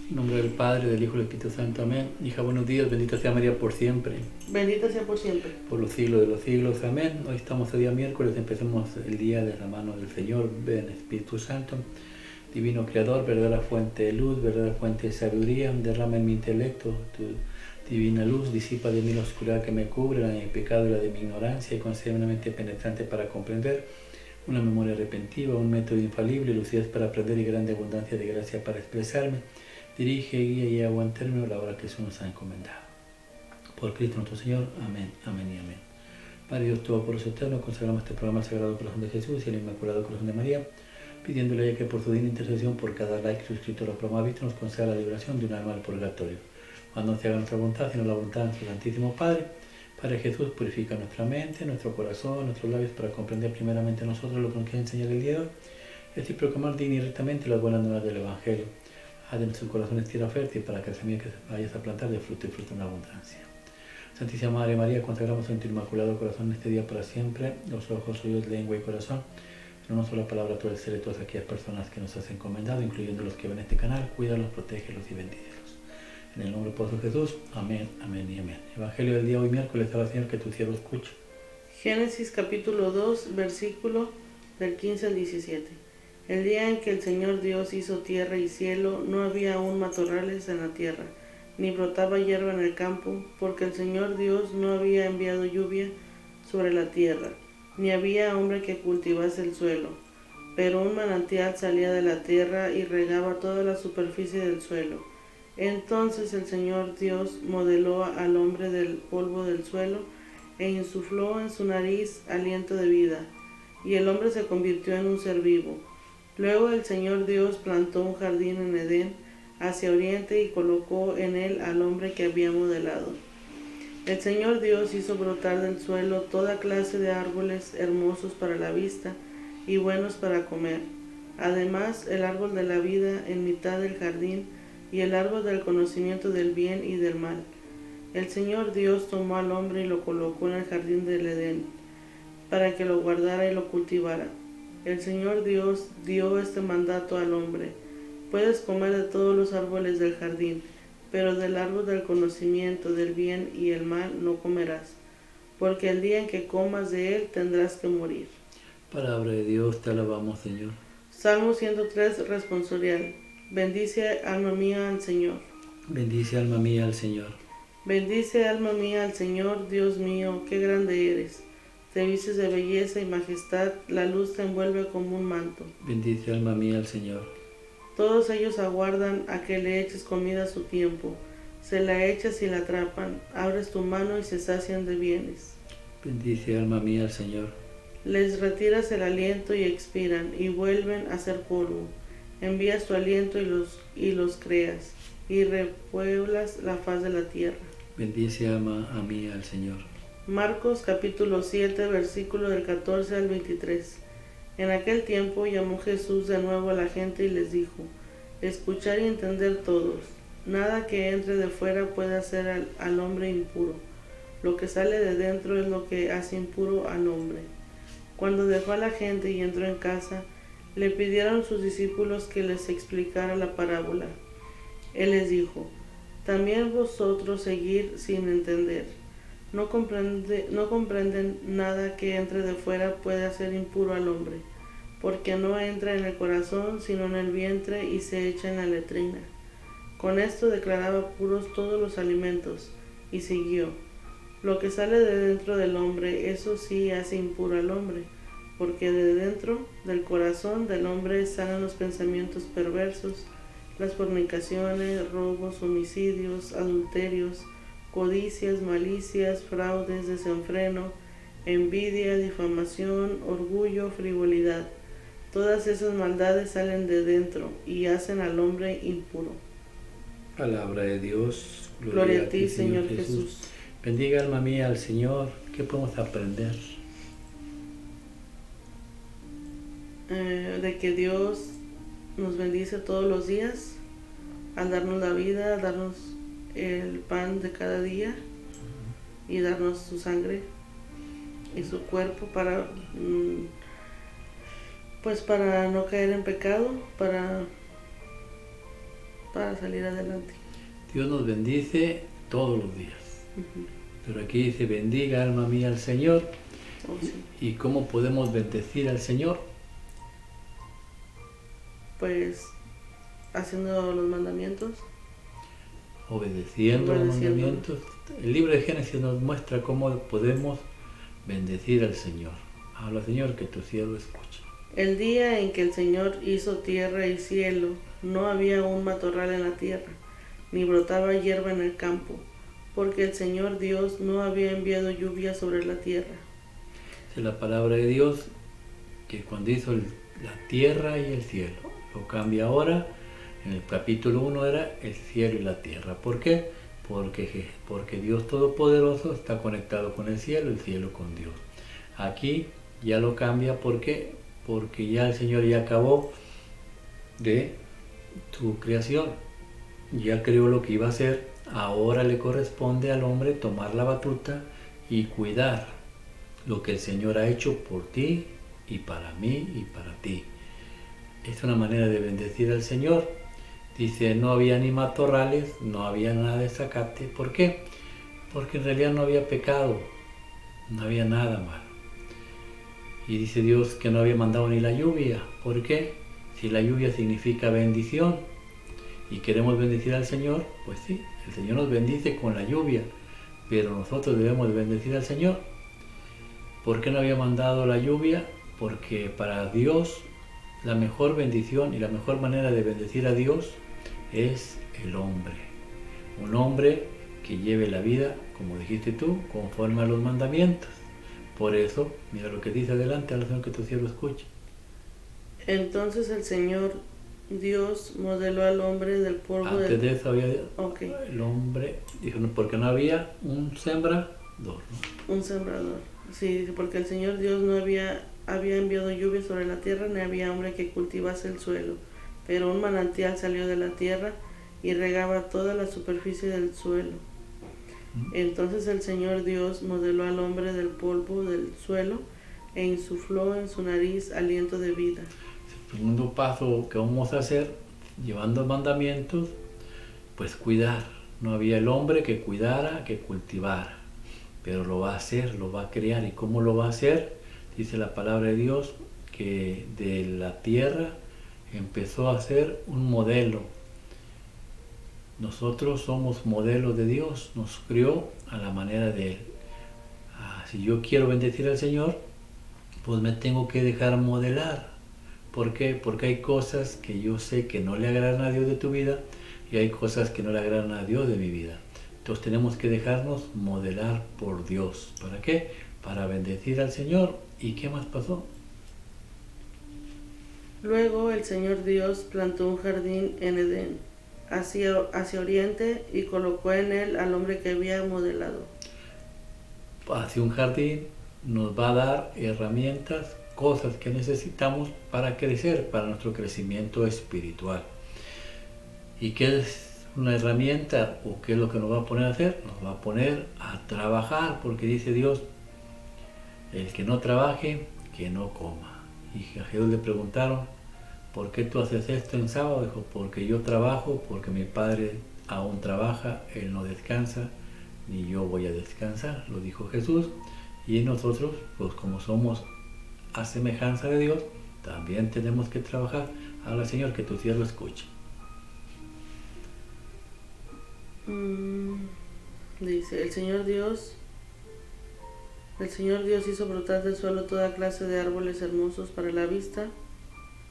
En nombre del Padre, del Hijo y del Espíritu Santo. Amén. Hija, buenos días. Bendita sea María por siempre. Bendita sea por siempre. Por los siglos de los siglos. Amén. Hoy estamos a día miércoles. Empecemos el día de la mano del Señor. Ven, Espíritu Santo. Divino Creador, verdadera fuente de luz, verdadera fuente de sabiduría. Derrama en mi intelecto tu divina luz. Disipa de mí la oscuridad que me cubre, la de mi pecado y la de mi ignorancia. Y concede una mente penetrante para comprender. Una memoria repentiva, un método infalible, lucidez para aprender y grande abundancia de gracia para expresarme. Dirige, guía y hago en término la obra que Jesús nos ha encomendado. Por Cristo nuestro Señor. Amén, amén y amén. Padre Dios Todopoderoso Eterno, consagramos este programa al Sagrado Corazón de Jesús y al Inmaculado Corazón de María, pidiéndole a ella que por su divina intercesión, por cada like suscrito a los programas vistos, nos conceda la liberación de un alma del purgatorio. Cuando no se haga nuestra voluntad, sino la voluntad de nuestro Santísimo Padre. Padre Jesús, purifica nuestra mente, nuestro corazón, nuestros labios, para comprender primeramente a nosotros lo que nos quiere enseñar el día de hoy, y así proclamar digna y rectamente las buenas nuevas del Evangelio. Haz de nuestros corazones tierra fértil para que la semilla que vayas a plantar de fruto y fruto en abundancia. Santísima Madre María, consagramos en tu inmaculado corazón este día para siempre, los ojos, oídos, lengua y corazón, en una sola palabra, todo el ser de todas aquellas personas que nos has encomendado, incluyendo los que ven este canal. Cuídalos, protégelos y bendícelos. En el nombre poderoso de Jesús. Amén, amén y amén. Evangelio del día hoy miércoles. Al Señor, que tu siervo escuche. Génesis capítulo 2, versículo del 15 al 17. El día en que el Señor Dios hizo tierra y cielo, no había aún matorrales en la tierra, ni brotaba hierba en el campo, porque el Señor Dios no había enviado lluvia sobre la tierra, ni había hombre que cultivase el suelo. Pero un manantial salía de la tierra y regaba toda la superficie del suelo. Entonces el Señor Dios modeló al hombre del polvo del suelo e insufló en su nariz aliento de vida, y el hombre se convirtió en un ser vivo. Luego el Señor Dios plantó un jardín en Edén, hacia oriente, y colocó en él al hombre que había modelado. El Señor Dios hizo brotar del suelo toda clase de árboles hermosos para la vista y buenos para comer. Además, el árbol de la vida en mitad del jardín y el árbol del conocimiento del bien y del mal. El Señor Dios tomó al hombre y lo colocó en el jardín del Edén, para que lo guardara y lo cultivara. El Señor Dios dio este mandato al hombre: puedes comer de todos los árboles del jardín, pero del árbol del conocimiento del bien y el mal no comerás, porque el día en que comas de él tendrás que morir. Palabra de Dios, te alabamos, Señor. Salmo 103, responsorial. Bendice, alma mía, al Señor. Bendice, alma mía, al Señor. Bendice, alma mía, al Señor. Dios mío, qué grande eres. Te vistes de belleza y majestad, la luz te envuelve como un manto. Bendice, alma mía, al Señor. Todos ellos aguardan a que le eches comida a su tiempo. Se la echas y la atrapan, abres tu mano y se sacian de bienes. Bendice, alma mía, al Señor. Les retiras el aliento y expiran, y vuelven a ser polvo. Envías tu aliento y los creas, y repueblas la faz de la tierra. Bendice, alma mía, al Señor. Marcos capítulo 7, versículo del 14 al 23. En aquel tiempo llamó Jesús de nuevo a la gente y les dijo: escuchar y entender todos. Nada que entre de fuera puede hacer al hombre impuro. Lo que sale de dentro es lo que hace impuro al hombre. Cuando dejó a la gente y entró en casa, le pidieron sus discípulos que les explicara la parábola. Él les dijo: también vosotros seguir sin entender. No comprenden nada que entre de fuera puede hacer impuro al hombre, porque no entra en el corazón, sino en el vientre y se echa en la letrina. Con esto declaraba puros todos los alimentos, y siguió: lo que sale de dentro del hombre, eso sí hace impuro al hombre, porque de dentro del corazón del hombre salen los pensamientos perversos, las fornicaciones, robos, homicidios, adulterios, codicias, malicias, fraudes, desenfreno, envidia, difamación, orgullo, frivolidad. Todas esas maldades salen de dentro y hacen al hombre impuro. Palabra de Dios. Gloria a ti, Señor Jesús. Bendiga, alma mía, al Señor. ¿Qué podemos aprender? De que Dios nos bendice todos los días al darnos la vida, al darnos el pan de cada día y darnos su sangre y su cuerpo para no caer en pecado, para para salir adelante. Dios nos bendice todos los días. Ujú. Pero aquí dice, bendiga alma mía al Señor. Oh, sí. ¿Y cómo podemos bendecir al Señor? Pues haciendo los mandamientos. Obedeciendo los Obedeciendo. mandamientos. El libro de Génesis nos muestra cómo podemos bendecir al Señor. Habla, Señor, que tu siervo escucha. El día en que el Señor hizo tierra y cielo, no había un matorral en la tierra, ni brotaba hierba en el campo, porque el Señor Dios no había enviado lluvia sobre la tierra. Es la palabra de Dios que cuando hizo la tierra y el cielo, lo cambia ahora. En el capítulo 1 era el cielo y la tierra. ¿Por qué? Porque Dios Todopoderoso está conectado con el cielo con Dios. Aquí ya lo cambia, ¿por qué? Porque ya el Señor ya acabó de tu creación, ya creó lo que iba a hacer. Ahora le corresponde al hombre tomar la batuta y cuidar lo que el Señor ha hecho por ti y para mí y para ti. Es una manera de bendecir al Señor. Dice, no había ni matorrales, no había nada de zacate. ¿Por qué? Porque en realidad no había pecado, no había nada mal. Y dice Dios que no había mandado ni la lluvia. ¿Por qué? Si la lluvia significa bendición y queremos bendecir al Señor, pues sí, el Señor nos bendice con la lluvia, pero nosotros debemos bendecir al Señor. ¿Por qué no había mandado la lluvia? Porque para Dios la mejor bendición y la mejor manera de bendecir a Dios es el hombre. Un hombre que lleve la vida, como dijiste tú, conforme a los mandamientos. Por eso, mira lo que dice adelante, a la Señor que tu siervo escuche. Entonces el Señor Dios modeló al hombre del polvo Antes de eso había Okay. el hombre, dijo, no, porque no había un sembrador, ¿no? Un sembrador. Sí, porque el Señor Dios no había enviado lluvia sobre la tierra, ni había hombre que cultivase el suelo. Pero un manantial salió de la tierra y regaba toda la superficie del suelo. Entonces el Señor Dios modeló al hombre del polvo del suelo e insufló en su nariz aliento de vida. El segundo paso que vamos a hacer, llevando mandamientos, pues cuidar. No había el hombre que cuidara, que cultivara, pero lo va a hacer, lo va a crear. ¿Y cómo lo va a hacer? Dice la palabra de Dios que de la tierra empezó a hacer un modelo. Nosotros somos modelos de Dios, nos crió a la manera de Él. Si yo quiero bendecir al Señor, pues me tengo que dejar modelar. ¿Por qué? Porque hay cosas que yo sé que no le agradan a Dios de tu vida y hay cosas que no le agradan a Dios de mi vida. Entonces tenemos que dejarnos modelar por Dios. ¿Para qué? Para bendecir al Señor. ¿Y qué más pasó? Luego el Señor Dios plantó un jardín en Edén, hacia oriente, y colocó en él al hombre que había modelado. Hacia un jardín nos va a dar herramientas, cosas que necesitamos para crecer, para nuestro crecimiento espiritual. ¿Y qué es una herramienta o qué es lo que nos va a poner a hacer? Nos va a poner a trabajar, porque dice Dios, el que no trabaje, que no coma. Y a Jesús le preguntaron, ¿por qué tú haces esto en sábado? Dijo, porque yo trabajo, porque mi Padre aún trabaja, Él no descansa, ni yo voy a descansar, lo dijo Jesús. Y nosotros, pues como somos a semejanza de Dios, también tenemos que trabajar. Habla, Señor, que tu siervo escuche. Dice, el Señor Dios hizo brotar del suelo toda clase de árboles hermosos para la vista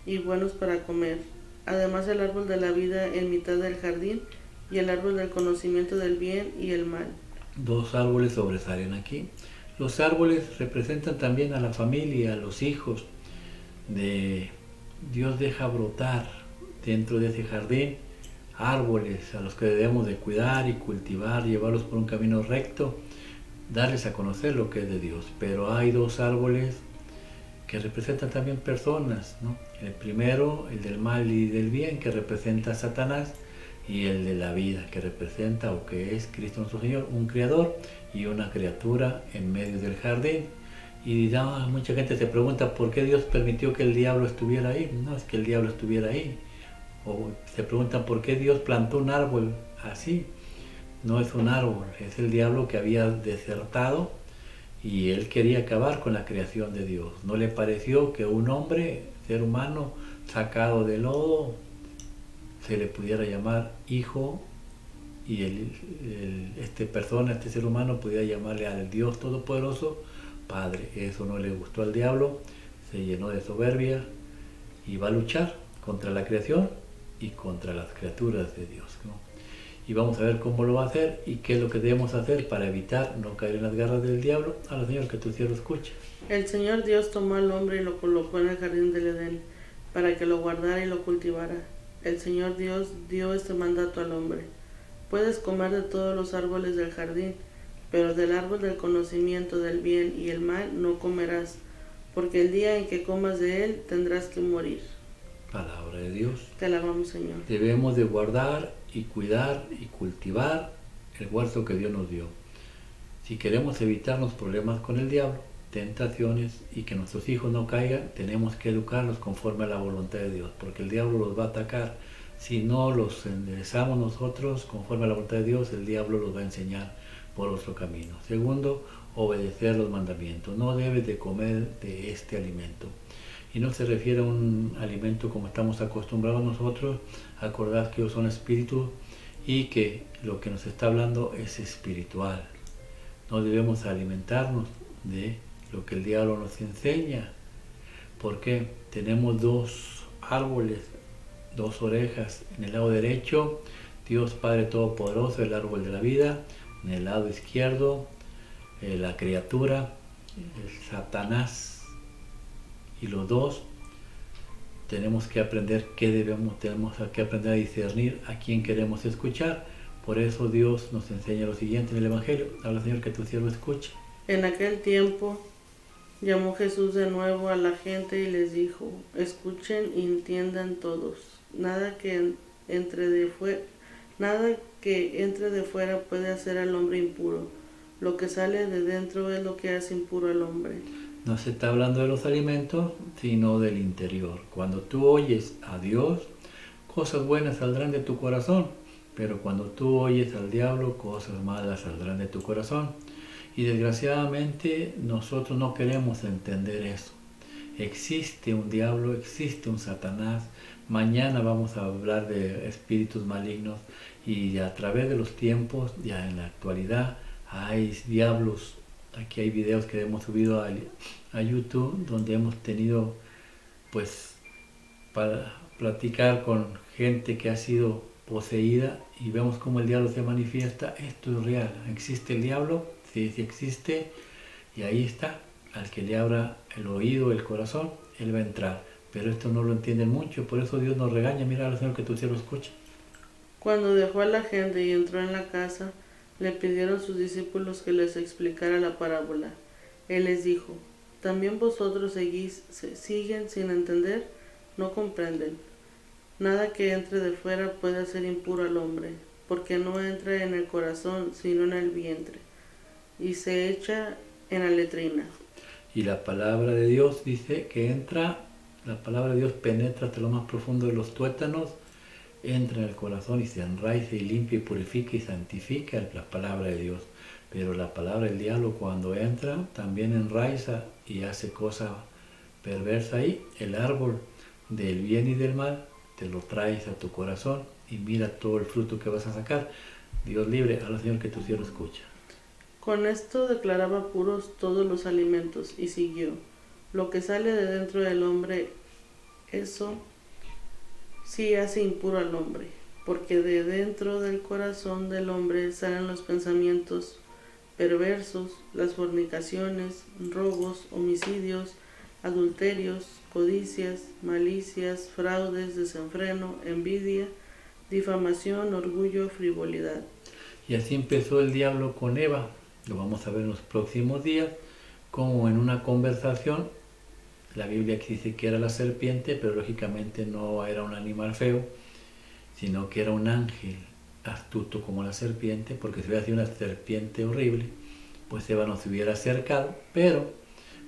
y buenos para comer. Además el árbol de la vida en mitad del jardín y el árbol del conocimiento del bien y el mal. Dos árboles sobresalen aquí. Los árboles representan también a la familia, a los hijos. Dios deja brotar dentro de ese jardín árboles a los que debemos de cuidar y cultivar, llevarlos por un camino recto, darles a conocer lo que es de Dios. Pero hay dos árboles que representan también personas, ¿no? El primero, el del mal y del bien, que representa a Satanás, y el de la vida, que representa o que es Cristo nuestro Señor, un creador y una criatura en medio del jardín. Y mucha gente se pregunta por qué Dios permitió que el diablo estuviera ahí. No es que el diablo estuviera ahí, O se preguntan por qué Dios plantó un árbol así. No es un árbol, es el diablo que había desertado y él quería acabar con la creación de Dios. No le pareció que un hombre, ser humano, sacado de lodo, se le pudiera llamar hijo y este ser humano pudiera llamarle al Dios Todopoderoso Padre. Eso no le gustó al diablo, se llenó de soberbia y va a luchar contra la creación y contra las criaturas de Dios, ¿no? Y vamos a ver cómo lo va a hacer y qué es lo que debemos hacer para evitar no caer en las garras del diablo. A la Señor, que tu siervo escuche. El Señor Dios tomó al hombre y lo colocó en el jardín del Edén, para que lo guardara y lo cultivara. El Señor Dios dio este mandato al hombre: puedes comer de todos los árboles del jardín, pero del árbol del conocimiento del bien y el mal no comerás, porque el día en que comas de él tendrás que morir. Palabra de Dios. Te alabamos, Señor. Debemos de guardar y cuidar y cultivar el huerto que Dios nos dio. Si queremos evitarnos problemas con el diablo, tentaciones y que nuestros hijos no caigan, tenemos que educarlos conforme a la voluntad de Dios, porque el diablo los va a atacar. Si no los enderezamos nosotros conforme a la voluntad de Dios, el diablo los va a enseñar por otro camino. Segundo, obedecer los mandamientos. No debes de comer de este alimento. Y no se refiere a un alimento como estamos acostumbrados nosotros. Acordad que ellos son espíritus y que lo que nos está hablando es espiritual. No debemos alimentarnos de lo que el diablo nos enseña. Porque tenemos dos árboles, dos orejas. En el lado derecho, Dios Padre Todopoderoso, el árbol de la vida. En el lado izquierdo, la criatura, el Satanás. Y los dos tenemos que aprender tenemos que aprender a discernir a quién queremos escuchar. Por eso Dios nos enseña lo siguiente en el Evangelio. Habla, Señor, que tu siervo escuche. En aquel tiempo llamó Jesús de nuevo a la gente y les dijo: escuchen y entiendan todos. Nada que entre de fuera puede hacer al hombre impuro. Lo que sale de dentro es lo que hace impuro al hombre. No se está hablando de los alimentos, sino del interior. Cuando tú oyes a Dios, cosas buenas saldrán de tu corazón. Pero cuando tú oyes al diablo, cosas malas saldrán de tu corazón. Y desgraciadamente nosotros no queremos entender eso. Existe un diablo, existe un Satanás. Mañana vamos a hablar de espíritus malignos. Y a través de los tiempos, ya en la actualidad, hay diablos. Aquí hay videos que hemos subido a YouTube donde hemos tenido pues para platicar con gente que ha sido poseída y vemos cómo el diablo se manifiesta. Esto es real. ¿Existe el diablo? Sí, sí existe, y ahí está. Al que le abra el oído, el corazón, él va a entrar. Pero esto no lo entienden mucho, por eso Dios nos regaña. Mira, Señor, que tu siervo escucha. Cuando dejó a la gente y entró en la casa, le pidieron sus discípulos que les explicara la parábola. Él les dijo: ¿también vosotros siguen sin entender? ¿No comprenden? Nada que entre de fuera puede hacer impuro al hombre, porque no entra en el corazón, sino en el vientre, y se echa en la letrina. Y la palabra de Dios dice que la palabra de Dios penetra hasta lo más profundo de los tuétanos, entra en el corazón y se enraiza y limpia y purifica y santifica la palabra de Dios. Pero la palabra del diablo, cuando entra, también enraiza y hace cosa perversa ahí. El árbol del bien y del mal te lo traes a tu corazón y mira todo el fruto que vas a sacar. Dios libre, a la Señor, que tu siervo escucha. Con esto declaraba puros todos los alimentos y siguió: lo que sale de dentro del hombre, eso sí hace impuro al hombre, porque de dentro del corazón del hombre salen los pensamientos perversos, las fornicaciones, robos, homicidios, adulterios, codicias, malicias, fraudes, desenfreno, envidia, difamación, orgullo, frivolidad. Y así empezó el diablo con Eva. Lo vamos a ver en los próximos días, como en una conversación. La Biblia aquí dice que era la serpiente, pero lógicamente no era un animal feo, sino que era un ángel astuto como la serpiente, porque si hubiera sido una serpiente horrible, pues Eva no se hubiera acercado. Pero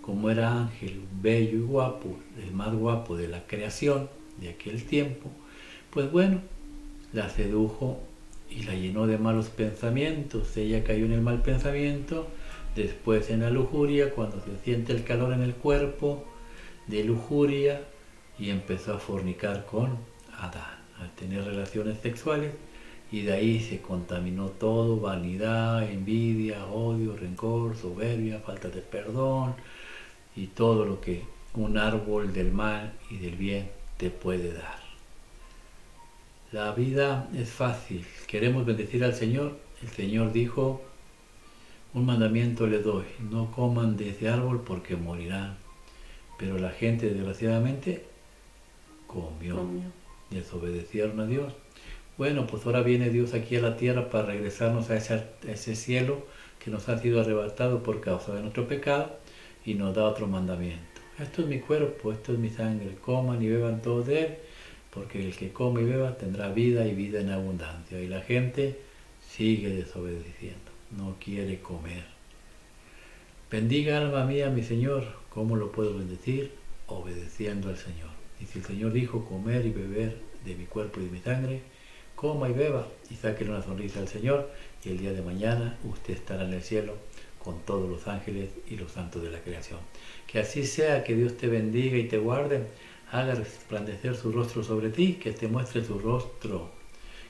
como era ángel bello y guapo, el más guapo de la creación de aquel tiempo, Pues bueno, la sedujo y la llenó de malos pensamientos. Ella cayó en el mal pensamiento, después en la lujuria, cuando se siente el calor en el cuerpo, de lujuria, y empezó a fornicar con Adán, a tener relaciones sexuales, y de ahí se contaminó todo: vanidad, envidia, odio, rencor, soberbia, falta de perdón, y todo lo que un árbol del mal y del bien te puede dar. La vida es fácil, queremos bendecir al Señor. El Señor dijo: un mandamiento les doy, no coman de ese árbol porque morirán. Pero la gente, desgraciadamente, comió. Desobedecieron a Dios. Bueno, pues ahora viene Dios aquí a la tierra para regresarnos a ese cielo que nos ha sido arrebatado por causa de nuestro pecado, y nos da otro mandamiento. Esto es mi cuerpo, esto es mi sangre, coman y beban todos de él, porque el que come y beba tendrá vida y vida en abundancia. Y la gente sigue desobedeciendo, no quiere comer. Bendiga, alma mía, mi Señor. ¿Cómo lo puedo bendecir? Obedeciendo al Señor. Y si el Señor dijo comer y beber de mi cuerpo y de mi sangre, coma y beba y sáquele una sonrisa al Señor, y el día de mañana usted estará en el cielo con todos los ángeles y los santos de la creación. Que así sea, que Dios te bendiga y te guarde, haga resplandecer su rostro sobre ti, que te muestre su rostro,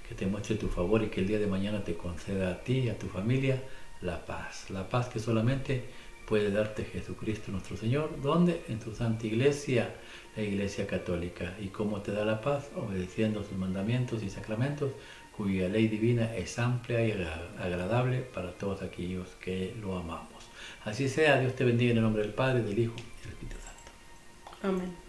que te muestre tu favor, y que el día de mañana te conceda a ti y a tu familia la paz que solamente puede darte Jesucristo nuestro Señor. ¿Dónde? En su santa iglesia, la Iglesia Católica. ¿Y cómo te da la paz? Obedeciendo sus mandamientos y sacramentos, cuya ley divina es amplia y agradable para todos aquellos que lo amamos. Así sea. Dios te bendiga en el nombre del Padre, del Hijo y del Espíritu Santo. Amén.